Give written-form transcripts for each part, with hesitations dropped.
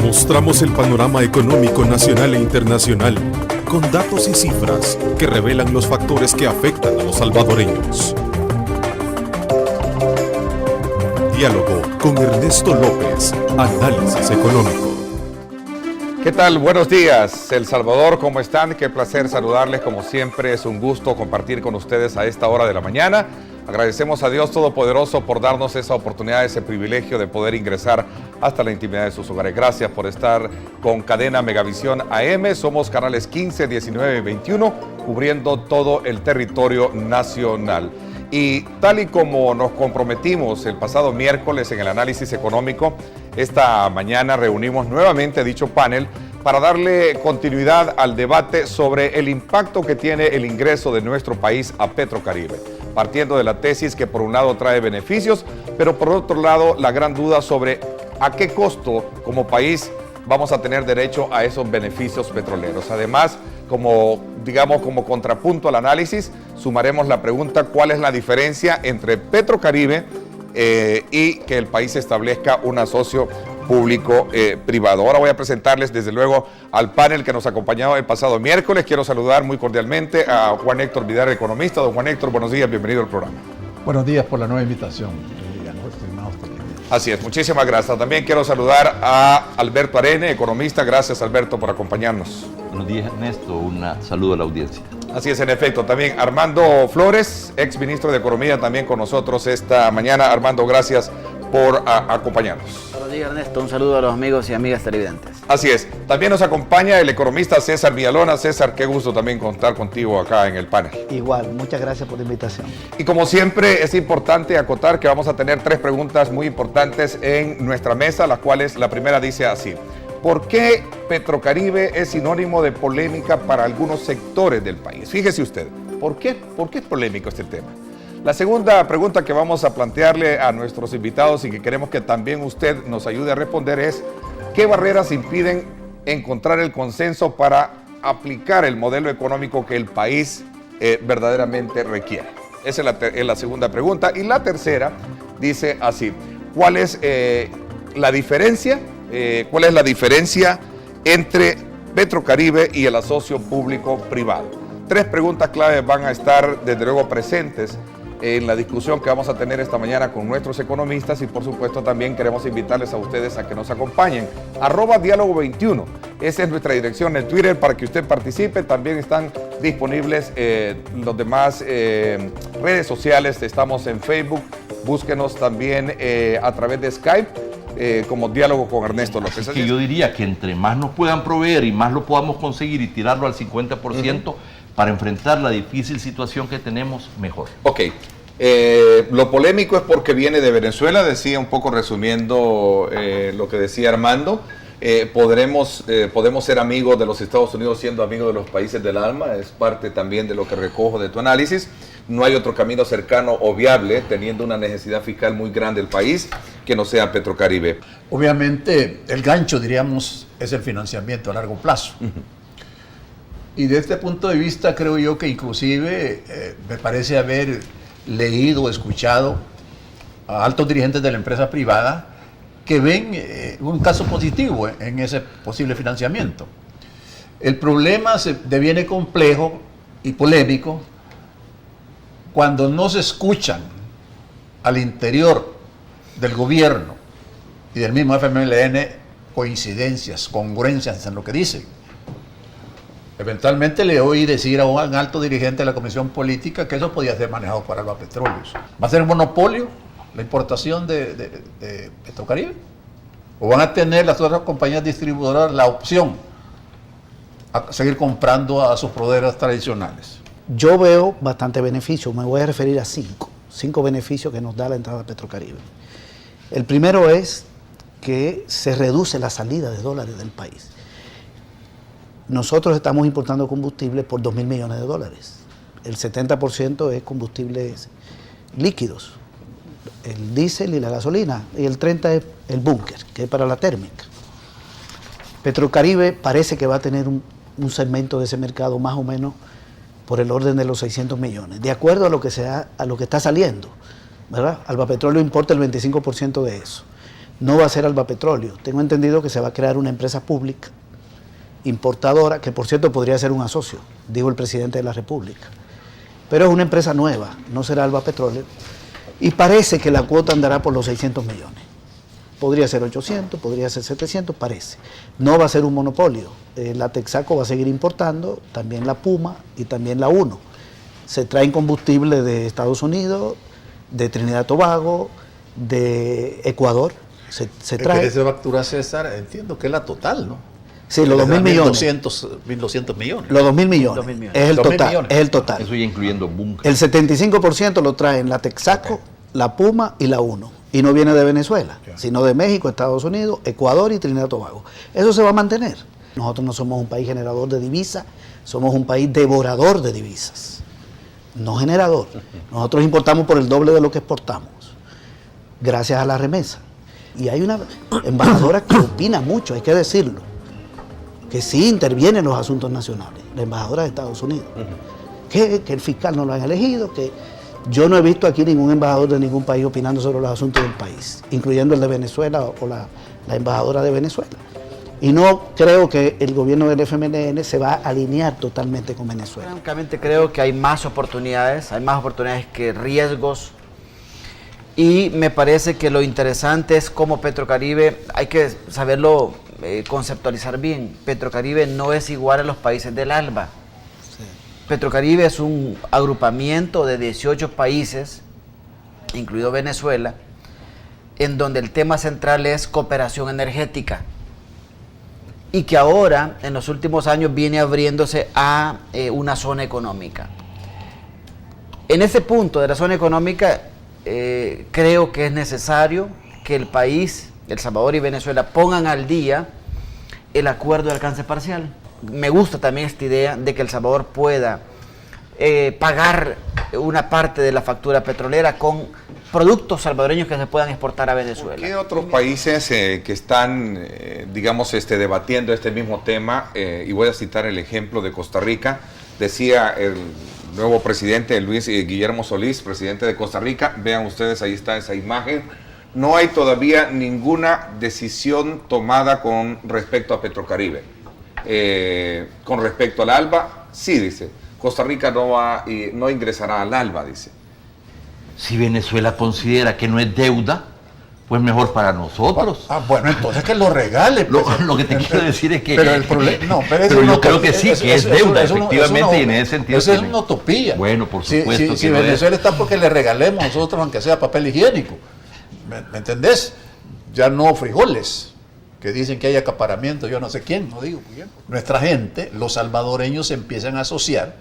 Mostramos el panorama económico nacional e internacional con datos y cifras que revelan los factores que afectan a los salvadoreños. Diálogo con Ernesto López, Análisis Económico. ¿Qué tal? Buenos días, El Salvador, ¿cómo están? Qué placer saludarles, como siempre, es un gusto compartir con ustedes a esta hora de la mañana. Agradecemos a Dios Todopoderoso por darnos esa oportunidad, ese privilegio de poder ingresar hasta la intimidad de sus hogares. Gracias por estar con Cadena Megavisión AM. Somos canales 15, 19 y 21, cubriendo todo el territorio nacional. Y tal y como nos comprometimos el pasado miércoles en el análisis económico, esta mañana reunimos nuevamente dicho panel para darle continuidad al debate sobre el impacto que tiene el ingreso de nuestro país a Petrocaribe, partiendo de la tesis que por un lado trae beneficios, pero por otro lado la gran duda sobre a qué costo como país vamos a tener derecho a esos beneficios petroleros. Además, como contrapunto al análisis, sumaremos la pregunta: ¿cuál es la diferencia entre Petrocaribe y que el país establezca un asocio público-privado? Ahora voy a presentarles desde luego al panel que nos acompañó el pasado miércoles. Quiero saludar muy cordialmente a Juan Héctor Vidal, economista. Don Juan Héctor, buenos días, bienvenido al programa. Buenos días por la nueva invitación. Así es, muchísimas gracias. También quiero saludar a Alberto Arene, economista. Gracias, Alberto, por acompañarnos. Buenos días, Ernesto. Un saludo a la audiencia. Así es, en efecto. También Armando Flores, ex ministro de Economía, también con nosotros esta mañana. Armando, gracias por acompañarnos. Buenos días, Ernesto. Un saludo a los amigos y amigas televidentes. Así es. También nos acompaña el economista César Villalona. César, qué gusto también contar contigo acá en el panel. Igual, muchas gracias por la invitación. Y como siempre, es importante acotar que vamos a tener tres preguntas muy importantes en nuestra mesa, las cuales la primera dice así: ¿por qué Petrocaribe es sinónimo de polémica para algunos sectores del país? Fíjese usted, ¿por qué es polémico este tema? La segunda pregunta que vamos a plantearle a nuestros invitados y que queremos que también usted nos ayude a responder es: ¿qué barreras impiden encontrar el consenso para aplicar el modelo económico que el país verdaderamente requiere? Esa es la segunda pregunta. Y la tercera dice así: ¿cuál es la diferencia? ¿Cuál es la diferencia entre Petrocaribe y el asocio público-privado? Tres preguntas claves van a estar desde luego presentes en la discusión que vamos a tener esta mañana con nuestros economistas, y por supuesto también queremos invitarles a ustedes a que nos acompañen. @diálogo21, esa es nuestra dirección en Twitter para que usted participe. También están disponibles los demás redes sociales. Estamos en Facebook, búsquenos también a través de Skype como Diálogo con Ernesto López. Así que yo diría que entre más nos puedan proveer y más lo podamos conseguir y tirarlo al 50%, para enfrentar la difícil situación que tenemos, mejor. Ok. Lo polémico es porque viene de Venezuela, decía un poco resumiendo lo que decía Armando. Podemos ser amigos de los Estados Unidos siendo amigos de los países del alma, es parte también de lo que recojo de tu análisis. No hay otro camino cercano o viable, teniendo una necesidad fiscal muy grande el país, que no sea Petrocaribe. Obviamente, el gancho, diríamos, es el financiamiento a largo plazo. Y de este punto de vista, creo yo que inclusive me parece haber leído o escuchado a altos dirigentes de la empresa privada que ven un caso positivo en ese posible financiamiento. El problema se deviene complejo y polémico cuando no se escuchan al interior del gobierno y del mismo FMLN coincidencias, congruencias en lo que dicen. Eventualmente le oí decir a un alto dirigente de la Comisión Política que eso podía ser manejado para los petróleos. ¿Va a ser un monopolio la importación de Petrocaribe? ¿O van a tener las otras compañías distribuidoras la opción a seguir comprando a sus proveedores tradicionales? Yo veo bastante beneficio. Me voy a referir a cinco beneficios que nos da la entrada a Petrocaribe. El primero es que se reduce la salida de dólares del país. Nosotros estamos importando combustible por 2.000 millones de dólares. El 70% es combustibles líquidos, el diésel y la gasolina, y el 30% es el búnker, que es para la térmica. Petrocaribe parece que va a tener un segmento de ese mercado más o menos por el orden de los 600 millones, de acuerdo a lo que está saliendo, ¿verdad? Alba Petróleo importa el 25% de eso. no va a ser Alba Petróleo. Tengo entendido que se va a crear una empresa pública, importadora, que por cierto podría ser un asocio, dijo el presidente de la República. Pero es una empresa nueva, no será Alba Petróleo, y parece que la cuota andará por los 600 millones. Podría ser 800, podría ser 700, parece. No va a ser un monopolio. La Texaco va a seguir importando, también la Puma y también la UNO. Se traen combustible de Estados Unidos, de Trinidad y Tobago, de Ecuador. Se trae. Esa factura, César, entiendo que es la total, ¿no? Sí, los 2.000 millones. 1.200 millones. Los 2.000 millones. 2.000 millones. Es el 2.000 total. millones. Es el total. Eso ya incluyendo búnker. El 75% lo traen la Texaco, la Puma y la UNO. Y no viene de Venezuela, sino de México, Estados Unidos, Ecuador y Trinidad y Tobago. Eso se va a mantener. Nosotros no somos un país generador de divisas, somos un país devorador de divisas, no generador. Nosotros importamos por el doble de lo que exportamos, gracias a la remesa. Y hay una embajadora que opina mucho, hay que decirlo, que sí interviene en los asuntos nacionales, la embajadora de Estados Unidos. Que el fiscal no lo han elegido, que yo no he visto aquí ningún embajador de ningún país opinando sobre los asuntos del país, incluyendo el de Venezuela o la embajadora de Venezuela. Y no creo que el gobierno del FMLN se va a alinear totalmente con Venezuela. Francamente creo que hay más oportunidades que riesgos. Y me parece que lo interesante es cómo Petrocaribe, hay que saberlo conceptualizar bien, Petrocaribe no es igual a los países del ALBA. Petrocaribe es un agrupamiento de 18 países, incluido Venezuela, en donde el tema central es cooperación energética y que ahora, en los últimos años, viene abriéndose a una zona económica. En ese punto de la zona económica, creo que es necesario que el país, El Salvador y Venezuela, pongan al día el acuerdo de alcance parcial. Me gusta también esta idea de que El Salvador pueda pagar una parte de la factura petrolera con productos salvadoreños que se puedan exportar a Venezuela. ¿Qué otros países que están, digamos, debatiendo este mismo tema? Y voy a citar el ejemplo de Costa Rica. Decía el nuevo presidente Luis Guillermo Solís, presidente de Costa Rica. Vean ustedes, ahí está esa imagen. No hay todavía ninguna decisión tomada con respecto a Petrocaribe. Con respecto al ALBA, sí, dice. Costa Rica no ingresará al ALBA, dice. Si Venezuela considera que no es deuda, pues mejor para nosotros. Bueno, entonces que lo regale. Pues. Lo que te quiero decir es que... Pero el problema... No, pero yo creo que sí, que es deuda, efectivamente, y en ese sentido... Eso es una utopía. Bueno, por supuesto si Venezuela está porque le regalemos nosotros, aunque sea papel higiénico. ¿Me entendés? Ya no frijoles, que dicen que hay acaparamiento, yo no sé quién, no digo quién. Nuestra gente, los salvadoreños, se empiezan a asociar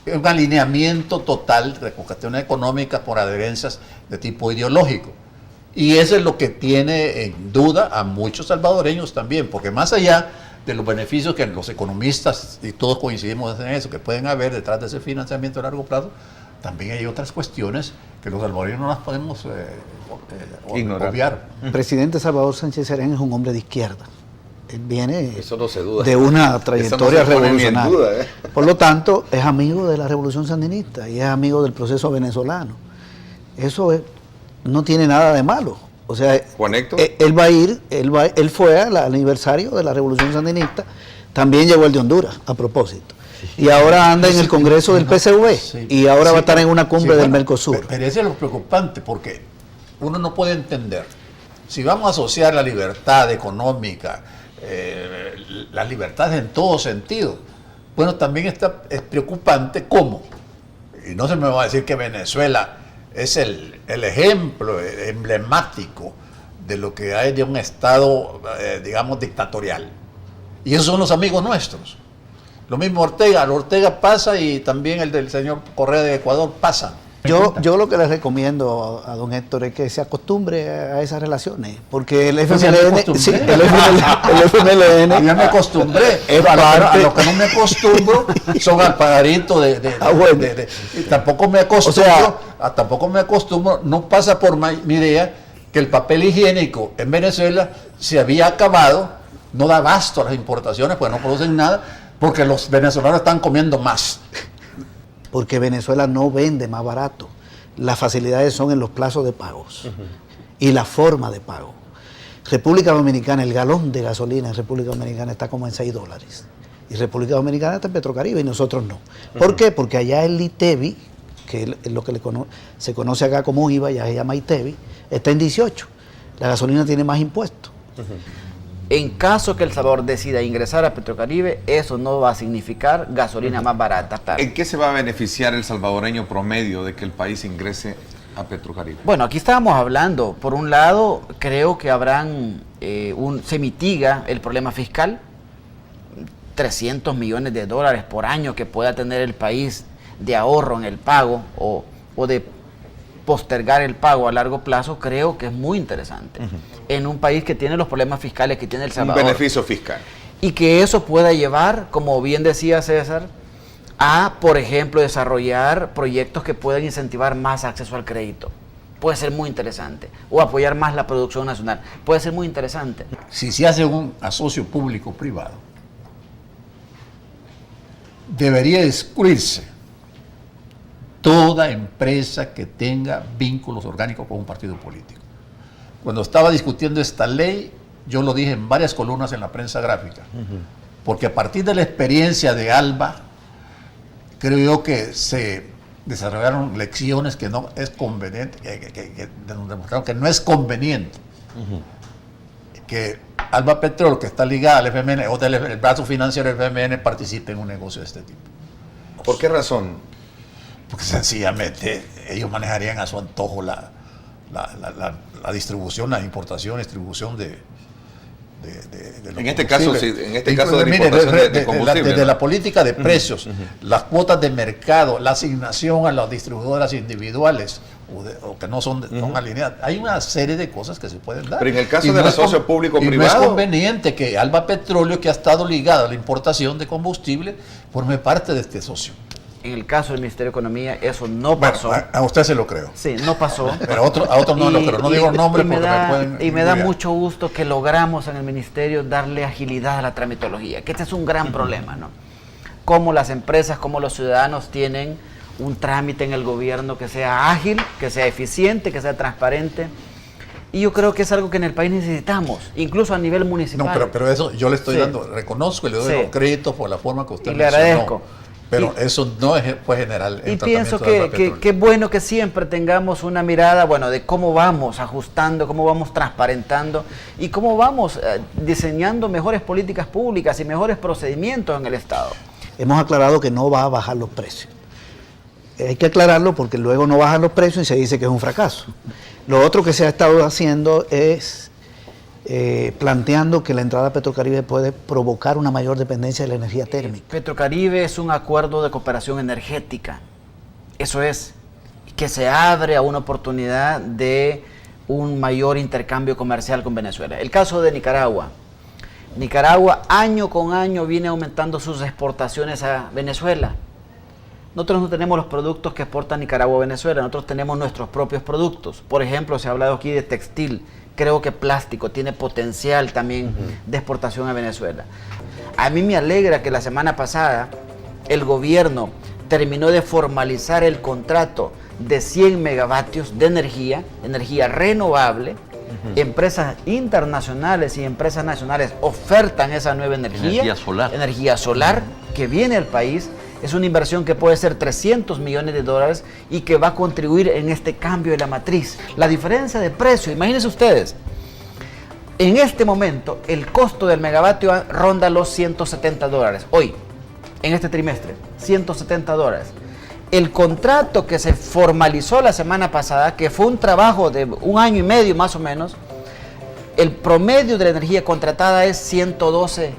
en un alineamiento total de cuestiones económicas por adherencias de tipo ideológico. Y eso es lo que tiene en duda a muchos salvadoreños también, porque más allá de los beneficios que los economistas, y todos coincidimos en eso, que pueden haber detrás de ese financiamiento a largo plazo, también hay otras cuestiones que los salvadoreños no las podemos obviar. El presidente Salvador Sánchez Serén es un hombre de izquierda. Él viene Eso no se duda. de una trayectoria Eso no se pone ni en revolucionaria. duda, Por lo tanto, es amigo de la revolución sandinista y es amigo del proceso venezolano. Eso no tiene nada de malo. O sea, Juan Héctor. él fue al aniversario de la revolución sandinista, también llegó el de Honduras, a propósito. Y ahora anda en el Congreso del PCV y ahora va a estar en una cumbre del Mercosur. Pero eso es lo preocupante, porque uno no puede entender. Si vamos a asociar la libertad económica, las libertades en todo sentido, bueno, también es preocupante cómo, y no se me va a decir que Venezuela es el ejemplo emblemático de lo que hay de un Estado, digamos, dictatorial. Y esos son los amigos nuestros. Lo mismo Ortega pasa y también el del señor Correa de Ecuador pasa. Yo lo que le recomiendo a don Héctor es que se acostumbre a esas relaciones, porque el Pues ya me FMLN, acostumbré. sí, el FMLN Ya me acostumbré. Es A lo que no me acostumbro son al pagarito bueno. y tampoco me acostumbro, tampoco me acostumbro, no pasa por mi idea que el papel higiénico en Venezuela se había acabado, no da abasto a las importaciones, pues no producen nada, porque los venezolanos están comiendo más. porque Venezuela no vende más barato. Las facilidades son en los plazos de pagos y la forma de pago. República Dominicana, el galón de gasolina en República Dominicana está como en $6. Y República Dominicana está en Petrocaribe y nosotros no. ¿Por qué? Porque allá el ITEBI, que es lo que se conoce acá como IVA, ya se llama ITEBI, está en 18. La gasolina tiene más impuestos. En caso que El Salvador decida ingresar a Petrocaribe, eso no va a significar gasolina más barata. ¿En qué se va a beneficiar el salvadoreño promedio de que el país ingrese a Petrocaribe? Bueno, aquí estábamos hablando, por un lado, creo que se mitiga el problema fiscal, 300 millones de dólares por año que pueda tener el país de ahorro en el pago o de postergar el pago a largo plazo, creo que es muy interesante. En un país que tiene los problemas fiscales que tiene El Salvador. Un beneficio fiscal. Y que eso pueda llevar, como bien decía César, a, por ejemplo, desarrollar proyectos que puedan incentivar más acceso al crédito. Puede ser muy interesante. O apoyar más la producción nacional. Puede ser muy interesante. Si se hace un asocio público-privado, debería excluirse toda empresa que tenga vínculos orgánicos con un partido político. Cuando estaba discutiendo esta ley, yo lo dije en varias columnas en la prensa gráfica, porque a partir de la experiencia de ALBA, creo yo que se desarrollaron lecciones que no es conveniente, que demostraron que no es conveniente que ALBA Petrol, que está ligada al FMN, o el brazo financiero del FMN, participe en un negocio de este tipo. ¿Por qué razón? Porque sencillamente ellos manejarían a su antojo la distribución, la importación, distribución de los en este caso, sí, en este caso de la mire, importación de combustible. desde la política de precios, las cuotas de mercado, la asignación a las distribuidoras individuales o que no son alineadas. Hay una serie de cosas que se pueden dar. Pero en el caso del asocio público-privado... no es conveniente que Alba Petróleo, que ha estado ligado a la importación de combustible, forme parte de este socio. En el caso del Ministerio de Economía, eso no pasó. Bueno, a usted se lo creo. Sí, no pasó. Pero a otros no lo creo. No digo nombres porque me pueden... Y me da mucho gusto que logramos en el Ministerio darle agilidad a la tramitología, que este es un gran problema, ¿no? Cómo las empresas, cómo los ciudadanos tienen un trámite en el gobierno que sea ágil, que sea eficiente, que sea transparente. Y yo creo que es algo que en el país necesitamos, incluso a nivel municipal. No, pero eso yo le estoy dando, reconozco y le doy los créditos por la forma que usted y le agradezco. Pero eso no fue general. Y pienso que es bueno que siempre tengamos una mirada, bueno, de cómo vamos ajustando, cómo vamos transparentando y cómo vamos diseñando mejores políticas públicas y mejores procedimientos en el Estado. Hemos aclarado que no va a bajar los precios. Hay que aclararlo porque luego no bajan los precios y se dice que es un fracaso. Lo otro que se ha estado haciendo es planteando que la entrada a Petrocaribe puede provocar una mayor dependencia de la energía térmica. Petrocaribe es un acuerdo de cooperación energética. Eso es, que se abre a una oportunidad de un mayor intercambio comercial con Venezuela. El caso de Nicaragua. Nicaragua año con año viene aumentando sus exportaciones a Venezuela. Nosotros no tenemos los productos que exporta Nicaragua a Venezuela, nosotros tenemos nuestros propios productos. Por ejemplo, se ha hablado aquí de textil. Creo que plástico tiene potencial también de exportación a Venezuela. A mí me alegra que la semana pasada el gobierno terminó de formalizar el contrato de 100 megavatios de energía renovable. Empresas internacionales y empresas nacionales ofertan esa nueva energía solar que viene al país. Es una inversión que puede ser 300 millones de dólares y que va a contribuir en este cambio de la matriz. La diferencia de precio, imagínense ustedes, en este momento el costo del megavatio ronda los $170. Hoy, en este trimestre, $170. El contrato que se formalizó la semana pasada, que fue un trabajo de 1 año y medio más o menos, el promedio de la energía contratada es $112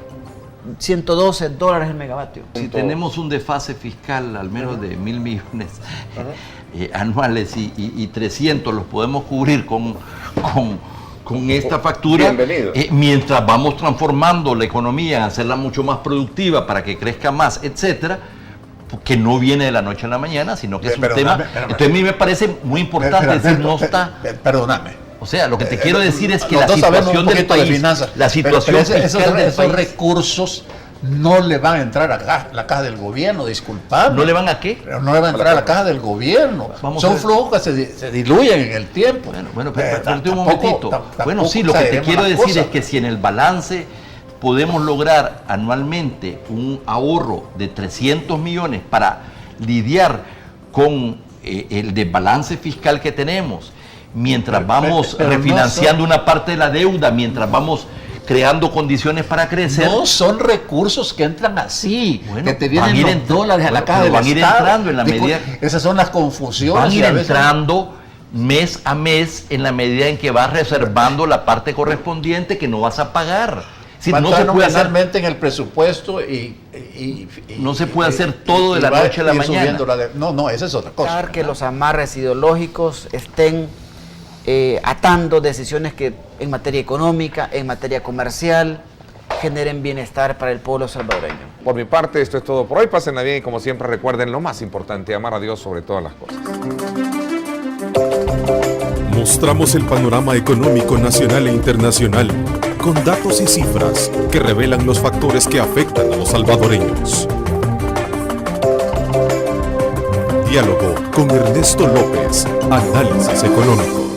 el megavatio. Si tenemos un desfase fiscal al menos de 1.000 millones anuales y 300 los podemos cubrir con esta factura, mientras vamos transformando la economía, hacerla mucho más productiva para que crezca más, etcétera, que no viene de la noche a la mañana, sino que es un tema. Entonces a mí me parece muy importante decir, no está. Perdóname. O sea, lo que te quiero decir es que la situación del país, la situación esos recursos no le van a entrar a la caja del gobierno, disculpadme. ¿No le van a qué? Pero no le van a entrar a la caja del gobierno. Son flujos que se diluyen en el tiempo. Bueno, pero un momentito. Bueno, sí, lo que te quiero decir es que si en el balance podemos lograr anualmente un ahorro de 300 millones para lidiar con el desbalance fiscal que tenemos, mientras vamos refinanciando una parte de la deuda, mientras vamos creando condiciones para crecer. No son recursos que entran así, bueno, que te vienen los dólares a la caja del van a ir Estado. entrando en la medida. Esas son las confusiones. Van a ir entrando mes a mes en la medida en que vas reservando la parte correspondiente que no vas a pagar. Si no se puede hacer en el presupuesto no se puede hacer todo de la noche a la mañana. No, esa es otra cosa. Que los amarres ideológicos estén atando decisiones que en materia económica, en materia comercial, generen bienestar para el pueblo salvadoreño. Por mi parte, esto es todo por hoy. Pásenla bien y como siempre recuerden lo más importante, amar a Dios sobre todas las cosas. Mostramos el panorama económico nacional e internacional con datos y cifras que revelan los factores que afectan a los salvadoreños. Diálogo con Ernesto López, Análisis Económico.